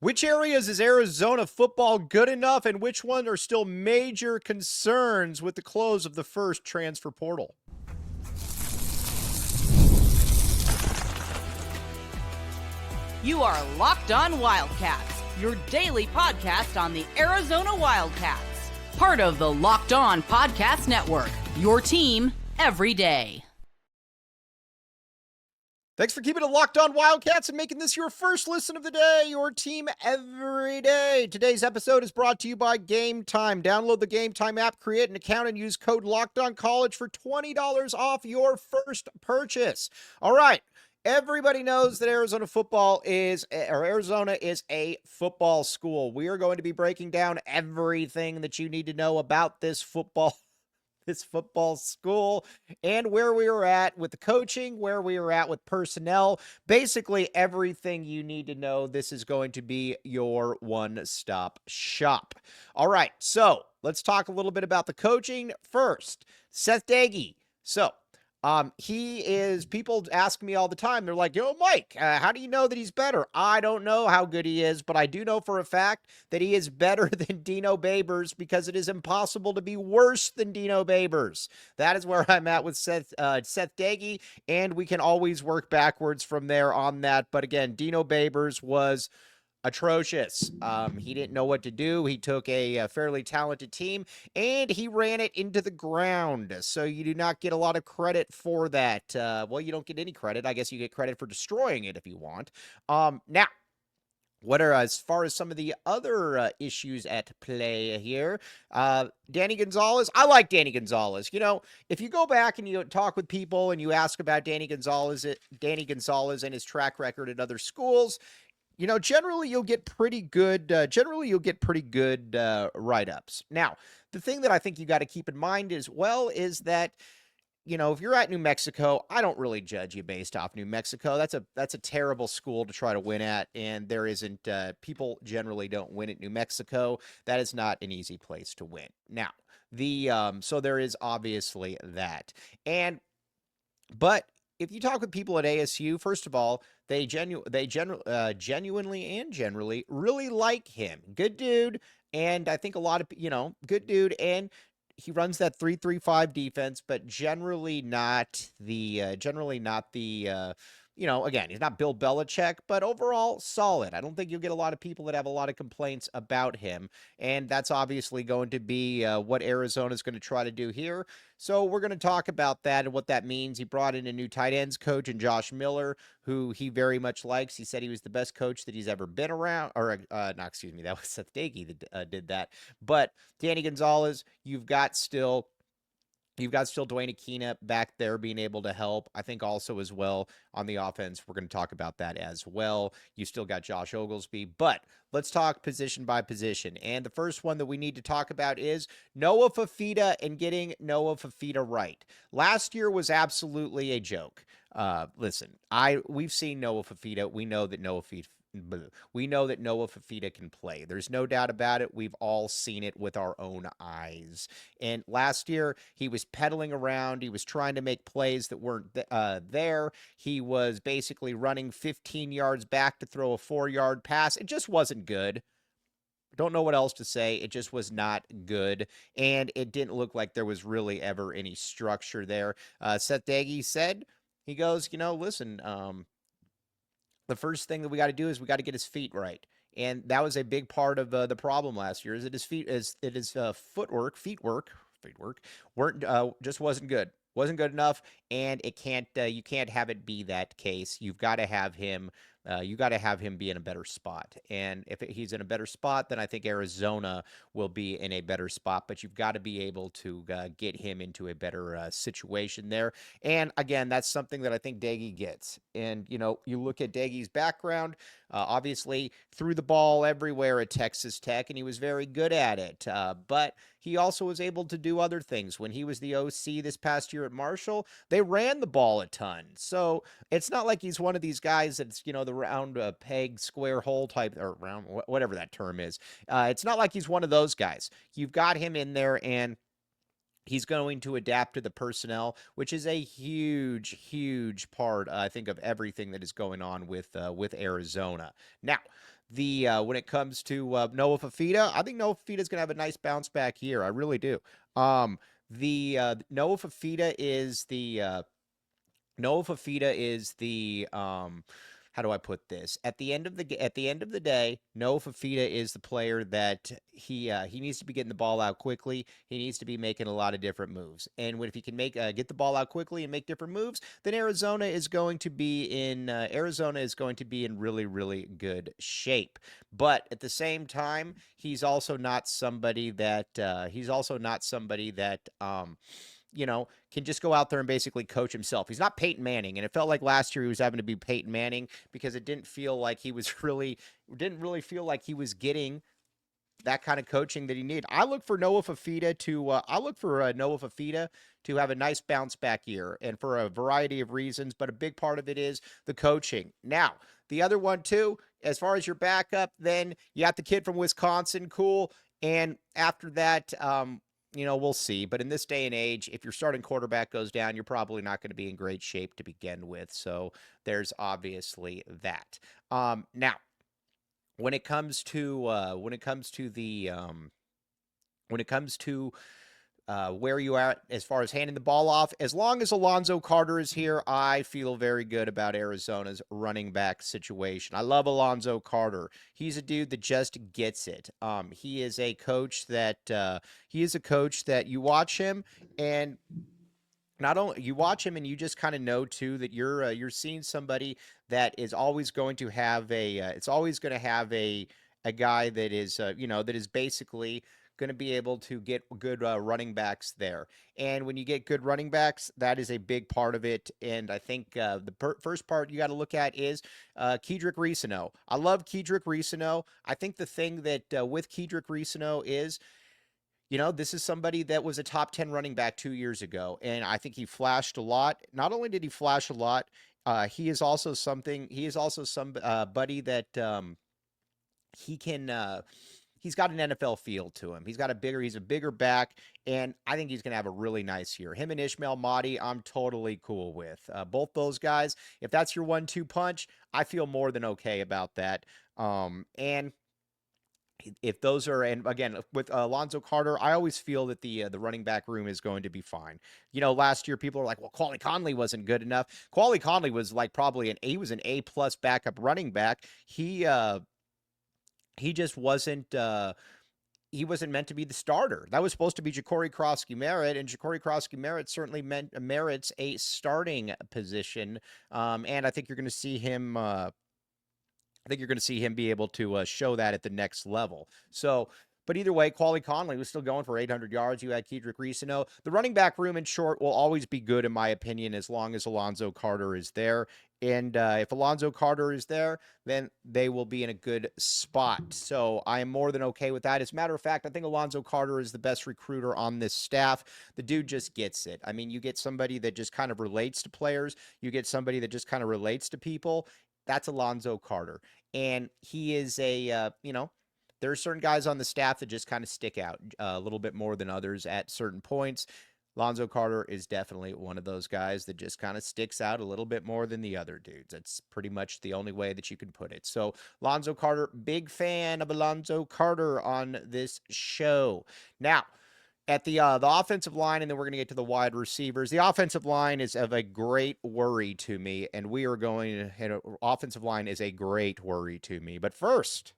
Which areas is Arizona football good enough, and which ones are still major concerns with the close of the first transfer portal? You are Locked On Wildcats, your daily podcast on the Arizona Wildcats. Part of the Locked On Podcast Network, your team every day. Thanks for keeping it locked on Wildcats and making this your first listen of the day, your team every day. Today's episode is brought to you by Gametime. Download the Gametime app, create an account, and use code LOCKEDONCollege for $20 off your first purchase. All right. Everybody knows that Arizona is a football school. We are going to be breaking down everything that you need to know about this football school and where we are at with the coaching, where we are at with personnel, basically everything you need to know. This is going to be your one-stop shop. All right, so let's talk a little bit about the coaching first. Seth Doege. People ask me all the time, they're like, yo, Mike, how do you know that he's better? I don't know how good he is, but I do know for a fact that he is better than Dino Babers because it is impossible to be worse than Dino Babers. That is where I'm at with Seth Doege, and we can always work backwards from there on that. But again, Dino Babers was atrocious. He didn't know what to do. He took a fairly talented team and he ran it into the ground. So you do not get a lot of credit for that. Well, you don't get any credit. I guess you get credit for destroying it if you want. Now, what are, as far as some of the other issues at play here, Danny Gonzales, I like Danny Gonzales. You know, if you go back and you talk with people and you ask about Danny Gonzales and his track record at other schools, you know, generally you'll get pretty good write-ups. Now, the thing that I think you got to keep in mind is that, you know, if you're at New Mexico, I don't really judge you based off New Mexico. That's a terrible school to try to win at, and there isn't people generally don't win at New Mexico. That is not an easy place to win. Now, so there is obviously that. But if you talk with people at ASU, first of all, they genuinely and generally really like him. Good dude, and I think a lot of, good dude, and he runs that 3-3-5 defense, but generally not the again, he's not Bill Belichick, but overall solid. I don't think you'll get a lot of people that have a lot of complaints about him, and that's obviously going to be what Arizona is going to try to do here. So we're going to talk about that and what that means. He brought in a new tight ends coach in Josh Miller, who he very much likes. He said he was the best coach that he's ever been around, that was Seth Doege that did that. But Danny Gonzales, you've got still Dwayne Aquina back there being able to help. I think also as well on the offense, we're going to talk about that as well. You still got Josh Oglesby, but let's talk position by position. And the first one that we need to talk about is Noah Fifita and getting Noah Fifita right. Last year was absolutely a joke. Listen, we've seen Noah Fifita. We know that Noah Fifita can play. There's no doubt about it. We've all seen it with our own eyes. And last year, he was pedaling around. He was trying to make plays that weren't there. He was basically running 15 yards back to throw a 4-yard pass. It just wasn't good. Don't know what else to say. It just was not good, and it didn't look like there was really ever any structure there. Seth Doege said, he goes, listen, the first thing that we got to do is we got to get his feet right. And that was a big part of the problem last year, is that his feet work just wasn't good. Wasn't good enough, and you can't have it be that case. You've got to have him be in a better spot. And if he's in a better spot, then I think Arizona will be in a better spot. But you've got to be able to get him into a better situation there. And again, that's something that I think Doege gets. And, you look at Dage's background, obviously threw the ball everywhere at Texas Tech, and he was very good at it. But he also was able to do other things. When he was the OC this past year at Marshall, they ran the ball a ton. So it's not like he's one of these guys that's, the round peg, square hole type, or round, whatever that term is. It's not like he's one of those guys. You've got him in there, and he's going to adapt to the personnel, which is a huge, huge part, I think, of everything that is going on with Arizona. Now, when it comes to Noah Fafita, I think Noah Fafita is going to have a nice bounce back year. I really do. Noah Fafita is how do I put this? At the end of the day, Noah Fafita is the player that he needs to be getting the ball out quickly. He needs to be making a lot of different moves. And if he can get the ball out quickly and make different moves, then Arizona is going to be in really, really good shape. But at the same time, he's also not somebody that can just go out there and basically coach himself. He's not Peyton Manning, and it felt like last year he was having to be Peyton Manning because it didn't really feel like he was getting that kind of coaching that he needed. I look for Noah Fafita to have a nice bounce back year, and for a variety of reasons, but a big part of it is the coaching. Now, the other one too, as far as your backup, then you got the kid from Wisconsin, cool, and after that, we'll see. But in this day and age, if your starting quarterback goes down, you're probably not going to be in great shape to begin with. So there's obviously that. Now, when it comes to where you are as far as handing the ball off, as long as Alonzo Carter is here, I feel very good about Arizona's running back situation. I love Alonzo Carter. He's a dude that just gets it. He is a coach that you watch him, and not only you watch him and you just kind of know too that you're seeing somebody that is always going to have a guy that is that is basically going to be able to get good running backs there. And when you get good running backs, that is a big part of it. And I think the first part you got to look at is Kedrick Reesano. I love Kedrick Reesano. I think the thing that with Kedrick Reesano is, this is somebody that was a top 10 running back 2 years ago. And I think he flashed a lot. Not only did he flash a lot, he is also somebody that he can he's got an NFL feel to him. He's a bigger back, and I think he's going to have a really nice year. Him and Ishmael Mahdi, I'm totally cool with. Both those guys, if that's your 1-2 punch, I feel more than okay about that. And if those are, and again, with Alonzo Carter, I always feel that the running back room is going to be fine. Last year people are like, well, Quali Conley wasn't good enough. Quali Conley was like he was an A+ backup running back. He just wasn't he wasn't meant to be the starter. That was supposed to be Ja'Cory Krosky-Merritt, and Ja'Cory Krosky-Merritt certainly merits a starting position. And I think you're going to see him be able to show that at the next level. So, but either way, Quali Conley was still going for 800 yards. You had Kedrick Reesano. The running back room, in short, will always be good, in my opinion, as long as Alonzo Carter is there. And if Alonzo Carter is there, then they will be in a good spot. So I am more than okay with that. As a matter of fact, I think Alonzo Carter is the best recruiter on this staff. The dude just gets it. I mean, you get somebody that just kind of relates to players. You get somebody that just kind of relates to people. That's Alonzo Carter. And he is there are certain guys on the staff that just kind of stick out a little bit more than others at certain points. Lonzo Carter is definitely one of those guys that just kind of sticks out a little bit more than the other dudes. That's pretty much the only way that you can put it. So Lonzo Carter, big fan of Lonzo Carter on this show. Now, at the offensive line, and then we're going to get to the wide receivers. The offensive line is of a great worry to me, and offensive line is a great worry to me. But first,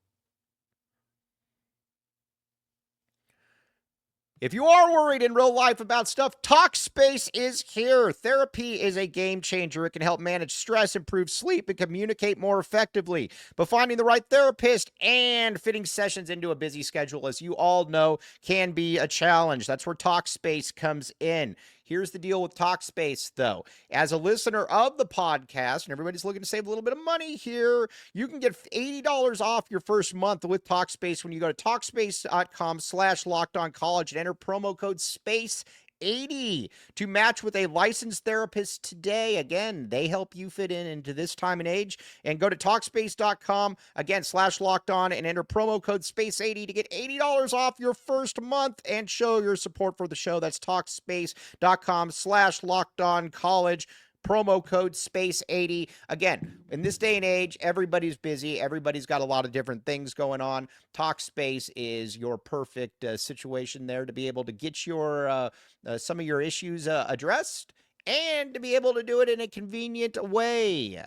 if you are worried in real life about stuff, TalkSpace is here. Therapy is a game changer. It can help manage stress, improve sleep, and communicate more effectively. But finding the right therapist and fitting sessions into a busy schedule, as you all know, can be a challenge. That's where TalkSpace comes in. Here's the deal with TalkSpace, though. As a listener of the podcast, and everybody's looking to save a little bit of money here, you can get $80 off your first month with TalkSpace when you go to TalkSpace.com/LockedOnCollege and enter promo code SPACE80 to match with a licensed therapist today. Again, they help you fit into this time and age. And go to TalkSpace.com, again, /LockedOn, and enter promo code SPACE80 to get $80 off your first month and show your support for the show. That's TalkSpace.com/LockedOnCollege. promo code SPACE80. Again, in this day and age, everybody's busy. Everybody's got a lot of different things going on. TalkSpace is your perfect situation there to be able to get your some of your issues addressed and to be able to do it in a convenient way.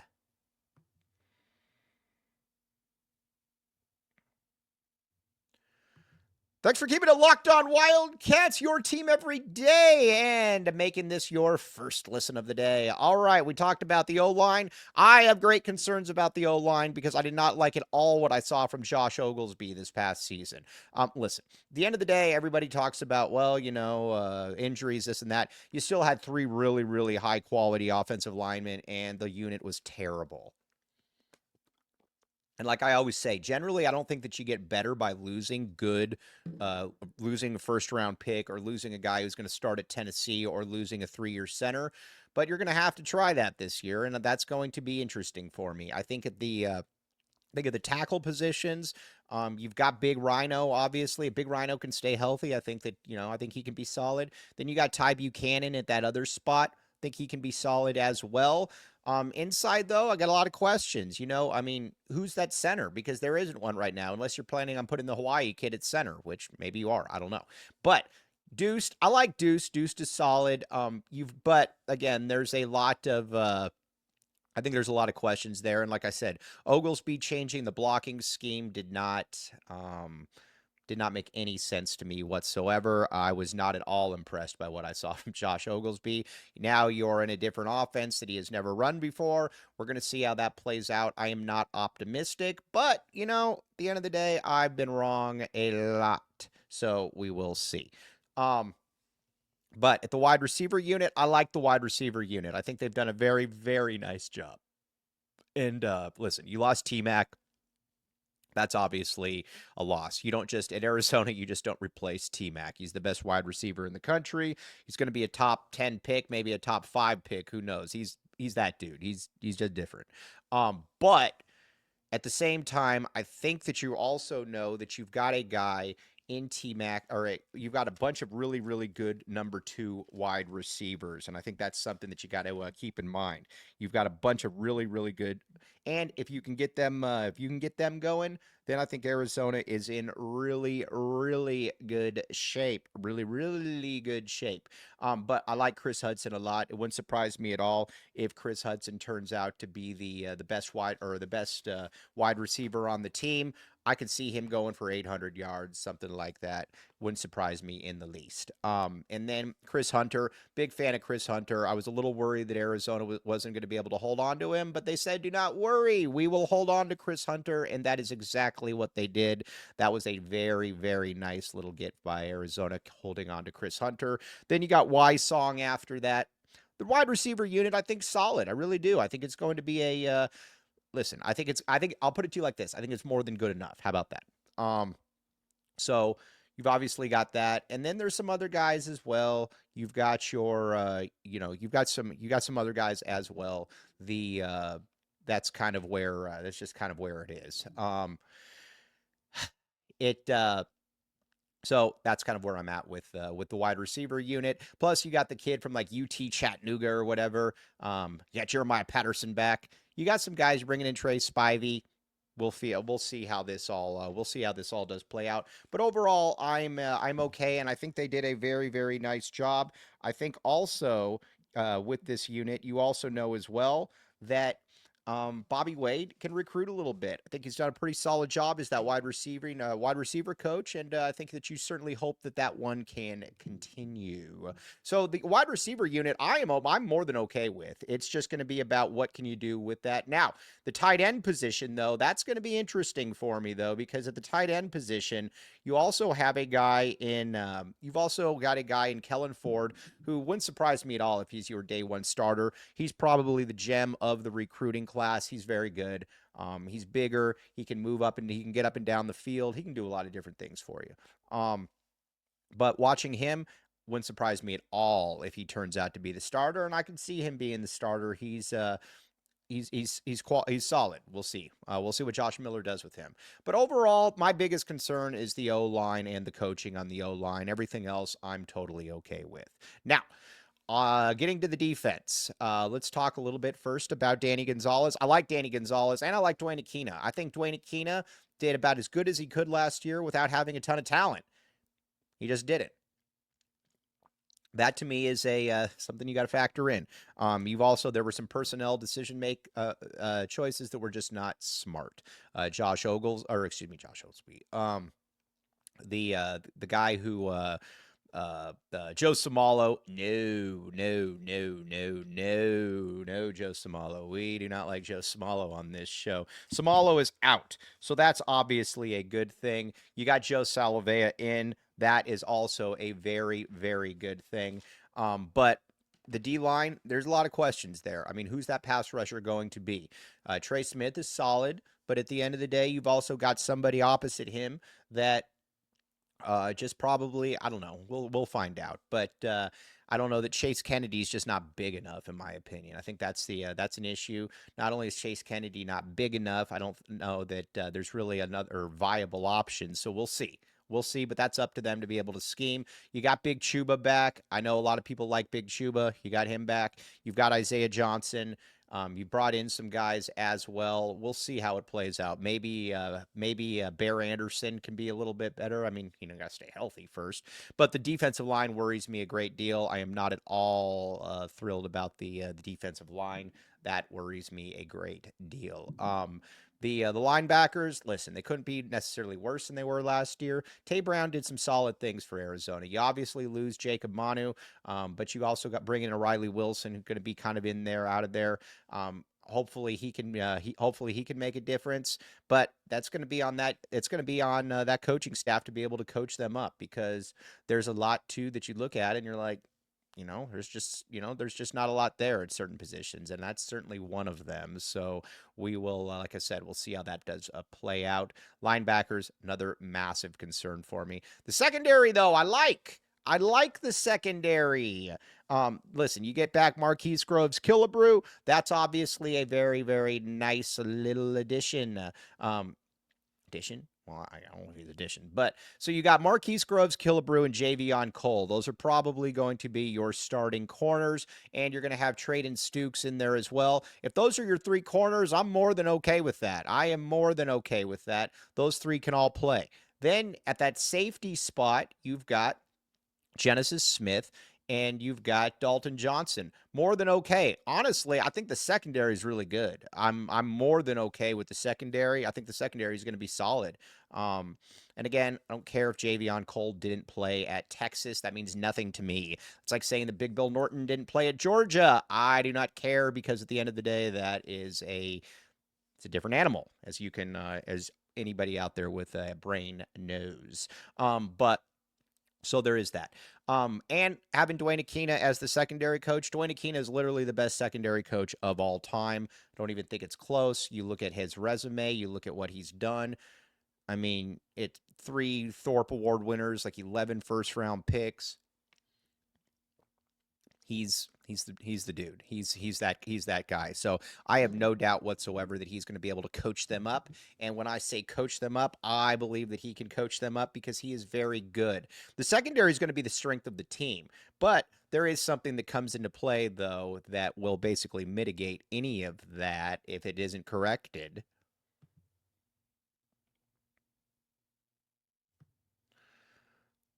Thanks for keeping it locked on Wildcats, your team every day, and making this your first listen of the day. All right, we talked about the O-line. I have great concerns about the O-line because I did not like at all what I saw from Josh Oglesby this past season. Listen, at the end of the day, everybody talks about, well, injuries, this and that. You still had 3 really, really high-quality offensive linemen, and the unit was terrible. And like I always say, generally, I don't think that you get better by losing a first-round pick or losing a guy who's going to start at Tennessee or losing a 3-year center. But you're going to have to try that this year, and that's going to be interesting for me. I think at the tackle positions, you've got Big Rhino, obviously. Big Rhino can stay healthy. I think that, I think he can be solid. Then you got Ty Buchanan at that other spot. I think he can be solid as well. Inside, though, I got a lot of questions. Who's that center? Because there isn't one right now, unless you're planning on putting the Hawaii kid at center, which maybe you are. I don't know. But Deuce, I like Deuce. Deuce is solid. But again, there's a lot of I think there's a lot of questions there. And like I said, Oglesby changing the blocking scheme did not make any sense to me whatsoever. I was not at all impressed by what I saw from Josh Oglesby. Now you're in a different offense that he has never run before. We're going to see how that plays out. I am not optimistic, but, at the end of the day, I've been wrong a lot. So we will see. But at the wide receiver unit, I like the wide receiver unit. I think they've done a very, very nice job. And listen, you lost TMac. That's obviously a loss. You don't just, at Arizona, you just don't replace TMac. He's the best wide receiver in the country. He's going to be a top 10 pick, maybe a top 5 pick. Who knows? He's that dude. He's just different. But at the same time, I think that you also know that you've got a guy in TMac, you've got a bunch of really, really good number 2 wide receivers. And I think that's something that you got to keep in mind. You've got a bunch of really, really good. And if you can get them, going, then I think Arizona is in really, really good shape. Really, really good shape. But I like Chris Hudson a lot. It wouldn't surprise me at all if Chris Hudson turns out to be the best wide receiver on the team. I could see him going for 800 yards, something like that. Wouldn't surprise me in the least. And then Chris Hunter, big fan of Chris Hunter. I was a little worried that Arizona wasn't going to be able to hold on to him, but they said, do not worry. We will hold on to Chris Hunter, and that is exactly what they did. That was a very, very nice little get by Arizona, holding on to Chris Hunter. Then you got Wysong after that. The wide receiver unit, I think, solid. I really do. I think it's going to be a listen, I think I'll put it to you like this. I think it's more than good enough. How about that? So you've obviously got that. And then there's some other guys as well. You've got your, you've got some other guys as well. That's kind of where, that's just kind of where it is. So that's kind of where I'm at with the wide receiver unit. Plus, you got the kid from like UT Chattanooga or whatever. You got Jeremiah Patterson back. You got some guys bringing in Trey Spivey. We'll see how this all does play out. But overall, I'm okay, and I think they did a very, very nice job. I think also with this unit, you also know as well that Bobby Wade can recruit a little bit. I think he's done a pretty solid job as that wide receiver coach, and I think that you certainly hope that one can continue. So the wide receiver unit, I'm more than okay with. It's just going to be about what can you do with that. Now, the tight end position, though, that's going to be interesting for me, though, because at the tight end position, you also have a guy in Kellen Ford, who wouldn't surprise me at all if he's your day one starter. He's probably the gem of the recruiting class. He's very good. He's bigger. He can move up and he can get up and down the field. He can do a lot of different things for you. But watching him wouldn't surprise me at all if he turns out to be the starter, and I can see him being the starter. He's solid. We'll see. We'll see what Josh Miller does with him. But overall, my biggest concern is the O-line and the coaching on the O-line. Everything else, I'm totally okay with. Now, Getting to the defense, let's talk a little bit first about Danny Gonzales. I like Danny Gonzales, and I like Dwayne Aquina. I think Dwayne Aquina did about as good as he could last year without having a ton of talent. He just did it. That to me is a something you got to factor in. There were some personnel choices that were just not smart. Josh Oglesby. The guy who Joe Samalo. No, Joe Samalo. We do not like Joe Samalo on this show. Samalo is out, so that's obviously a good thing. You got Joe Salavea in. That is also a very, very good thing. But the D-line, there's a lot of questions there. I mean, who's that pass rusher going to be? Trey Smith is solid, but at the end of the day, you've also got somebody opposite him that just probably, I don't know. We'll find out. But I don't know that Chase Kennedy's just not big enough, in my opinion. I think that's an issue. Not only is Chase Kennedy not big enough, I don't know that there's really another viable option. So we'll see. We'll see, but that's up to them to be able to scheme. You got Big Chuba back. I know a lot of people like Big Chuba. You got him back. You've got Isaiah Johnson. You brought in some guys as well. We'll see how it plays out. Maybe Bear Anderson can be a little bit better. I mean, got to stay healthy first. But the defensive line worries me a great deal. I am not at all thrilled about the defensive line. That worries me a great deal. The linebackers, listen, they couldn't be necessarily worse than they were last year. Tay Brown did some solid things for Arizona. You obviously lose Jacob Manu, but you also got bringing in Riley Wilson, who's going to be kind of in there, out of there. Hopefully he can make a difference, but that's going to be on that. It's going to be on that coaching staff to be able to coach them up, because there's a lot too that you look at and you're like, there's just not a lot there at certain positions, and that's certainly one of them. So we will, like I said, we'll see how that does play out. Linebackers, another massive concern for me. The secondary, though, I like the secondary. Listen, you get back Marquise Groves-Killebrew. That's obviously a very, very nice little addition. Well, I don't know if he's addition, but so you got Marquise Groves-Killebrew and Javion Cole. Those are probably going to be your starting corners, and you're going to have Traden Stukes in there as well. If those are your three corners, I'm more than okay with that. I am more than okay with that. Those three can all play. Then at that safety spot, you've got Genesis Smith, and you've got Dalton Johnson. More than okay. Honestly, I think the secondary is really good. I'm more than okay with the secondary. I think the secondary is going to be solid. And again, I don't care if Javion Cole didn't play at Texas. That means nothing to me. It's like saying the Big Bill Norton didn't play at Georgia. I do not care, because at the end of the day, it's a different animal, as you can as anybody out there with a brain knows. So there is that. And having Dwayne Aquina as the secondary coach, Dwayne Aquina is literally the best secondary coach of all time. I don't even think it's close. You look at his resume, you look at what he's done. I mean, it's 3 Thorpe Award winners, like 11 first-round picks. He's the dude. He's that guy. So I have no doubt whatsoever that he's going to be able to coach them up. And when I say coach them up, I believe that he can coach them up, because he is very good. The secondary is going to be the strength of the team, but there is something that comes into play, though, that will basically mitigate any of that if it isn't corrected.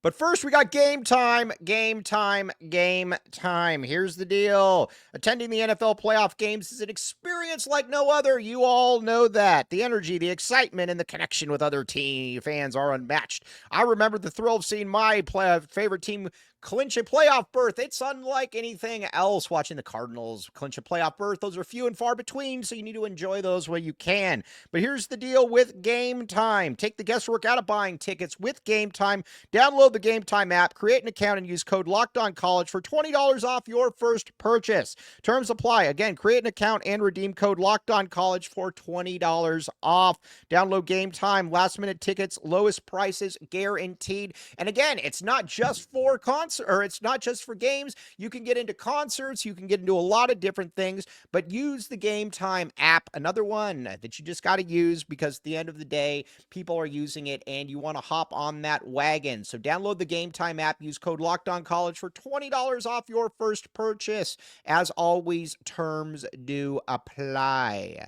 But first, we got game time. Here's the deal. Attending the NFL playoff games is an experience like no other. You all know that. The energy, the excitement, and the connection with other team fans are unmatched. I remember the thrill of seeing my favorite team clinch a playoff berth. It's unlike anything else watching the Cardinals clinch a playoff berth. Those are few and far between, so you need to enjoy those while you can. But here's the deal with Gametime. Take the guesswork out of buying tickets with Gametime. Download the Gametime app, create an account, and use code LOCKEDONCollege for $20 off your first purchase. Terms apply. Again, create an account and redeem code LOCKEDONCollege for $20 off. Download Gametime. Last-minute tickets, lowest prices guaranteed. And again, it's not just for concerts. concert, or it's not just for games. You can get into concerts, you can get into a lot of different things, but use the Gametime app. Another one that you just got to use, because at the end of the day, people are using it and you want to hop on that wagon. So download the Gametime app, use code LOCKEDONCollege for $20 off your first purchase. As always, terms do apply.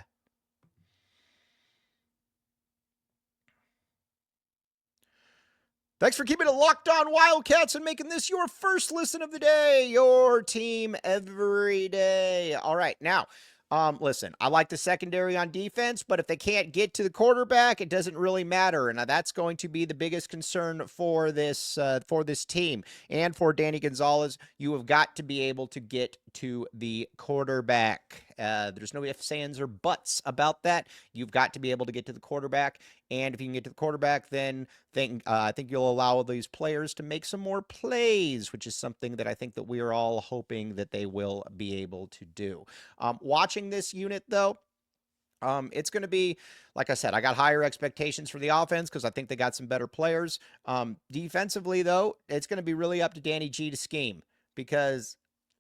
Thanks for keeping it locked on Wildcats and making this your first listen of the day, your team every day. All right, now, listen, I like the secondary on defense, but if they can't get to the quarterback, it doesn't really matter, and that's going to be the biggest concern for this team and for Danny Gonzales. You have got to be able to get to the quarterback. There's no ifs, ands, or buts about that. You've got to be able to get to the quarterback, and if you can get to the quarterback, then I think you'll allow these players to make some more plays, which is something that I think that we are all hoping that they will be able to do. Watching this unit, though, it's going to be, like I said, I got higher expectations for the offense because I think they got some better players. Defensively, though, it's going to be really up to Danny G to scheme, because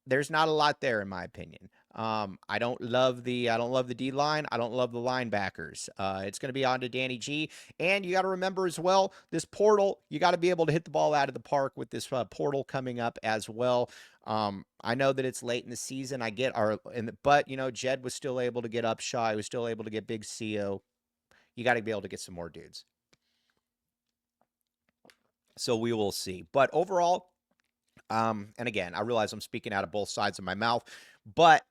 there's not a lot there, in my opinion. I don't love the D line. I don't love the linebackers. It's going to be on to Danny G. And you got to remember as well, this portal, you got to be able to hit the ball out of the park with this portal coming up as well. I know that it's late in the season. But Jed was still able to get Upshaw. He was still able to get Big CO. You got to be able to get some more dudes. So we will see. But overall, and again, I realize I'm speaking out of both sides of my mouth, but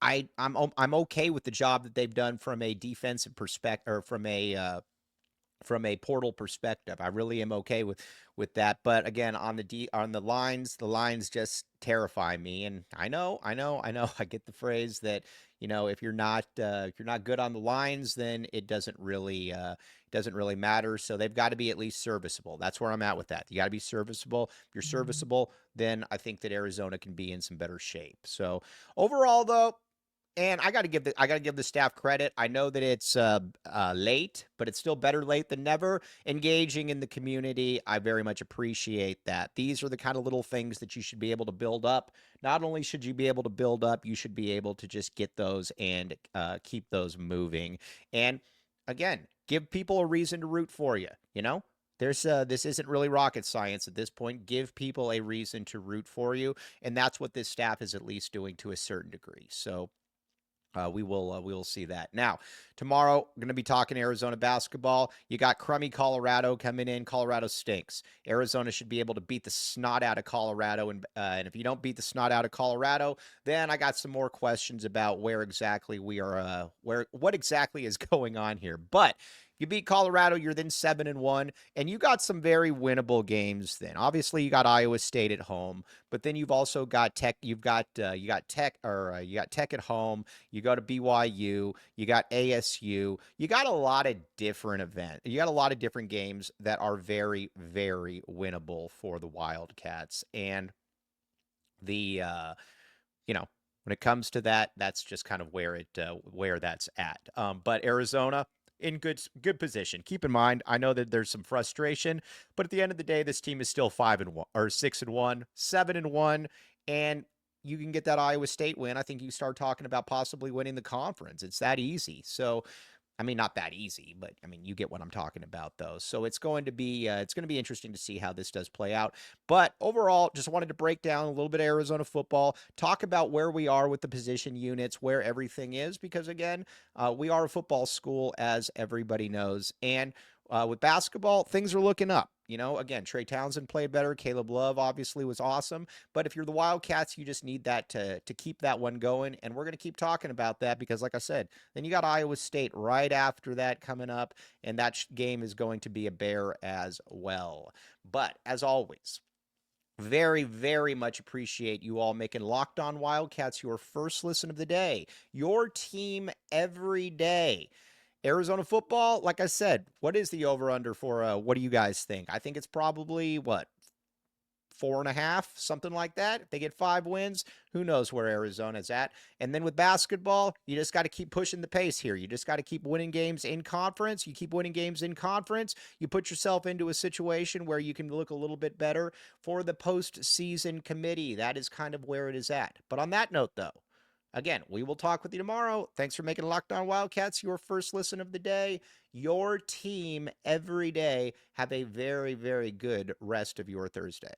I'm okay with the job that they've done from a defensive perspective, or from a portal perspective. I really am okay with that. But again, on the lines just terrify me. And I know. I get the phrase that, if you're not good on the lines, then it doesn't really matter. So they've got to be at least serviceable. That's where I'm at with that. You got to be serviceable. If you're serviceable, then I think that Arizona can be in some better shape. So overall, though, and I got to give the staff credit. I know that it's late, but it's still better late than never. Engaging in the community, I very much appreciate that. These are the kind of little things that you should be able to build up. Not only should you be able to build up, you should be able to just get those and keep those moving. And again, give people a reason to root for you. This isn't really rocket science at this point. Give people a reason to root for you, and that's what this staff is at least doing to a certain degree. So we will see that. Now, tomorrow, we're going to be talking Arizona basketball. You got crummy Colorado coming in. Colorado stinks. Arizona should be able to beat the snot out of Colorado, and if you don't beat the snot out of Colorado, then I got some more questions about where exactly what exactly is going on here. But you beat Colorado, you're then 7-1, and you got some very winnable games then. Obviously, you got Iowa State at home, but then you've also got Tech. You got Tech at home. You go to BYU. You got ASU. You got a lot of different events. You got a lot of different games that are very, very winnable for the Wildcats. And when it comes to that, that's just kind of where that's at. But Arizona, in good position. Keep in mind, I know that there's some frustration, but at the end of the day, this team is still 5-1 or 6-1, 7-1, and you can get that Iowa State win. I think you start talking about possibly winning the conference. It's that easy. So, I mean, not that easy, but I mean, you get what I'm talking about, though. So it's going to be interesting to see how this does play out. But overall, just wanted to break down a little bit of Arizona football, talk about where we are with the position units, where everything is, because again, we are a football school, as everybody knows, and with basketball, things are looking up. Again, Trey Townsend played better. Caleb Love obviously was awesome. But if you're the Wildcats, you just need that to keep that one going. And we're going to keep talking about that because, like I said, then you got Iowa State right after that coming up. And that game is going to be a bear as well. But as always, very, very much appreciate you all making Locked On Wildcats your first listen of the day. Your team every day. Arizona football, like I said, what is the over-under for what do you guys think? I think it's probably, 4.5, something like that. If they get 5 wins, who knows where Arizona's at. And then with basketball, you just got to keep pushing the pace here. You just got to keep winning games in conference. You keep winning games in conference, you put yourself into a situation where you can look a little bit better for the postseason committee. That is kind of where it is at. But on that note, though, again, we will talk with you tomorrow. Thanks for making Locked On Wildcats your first listen of the day. Your team every day. Have a very, very good rest of your Thursday.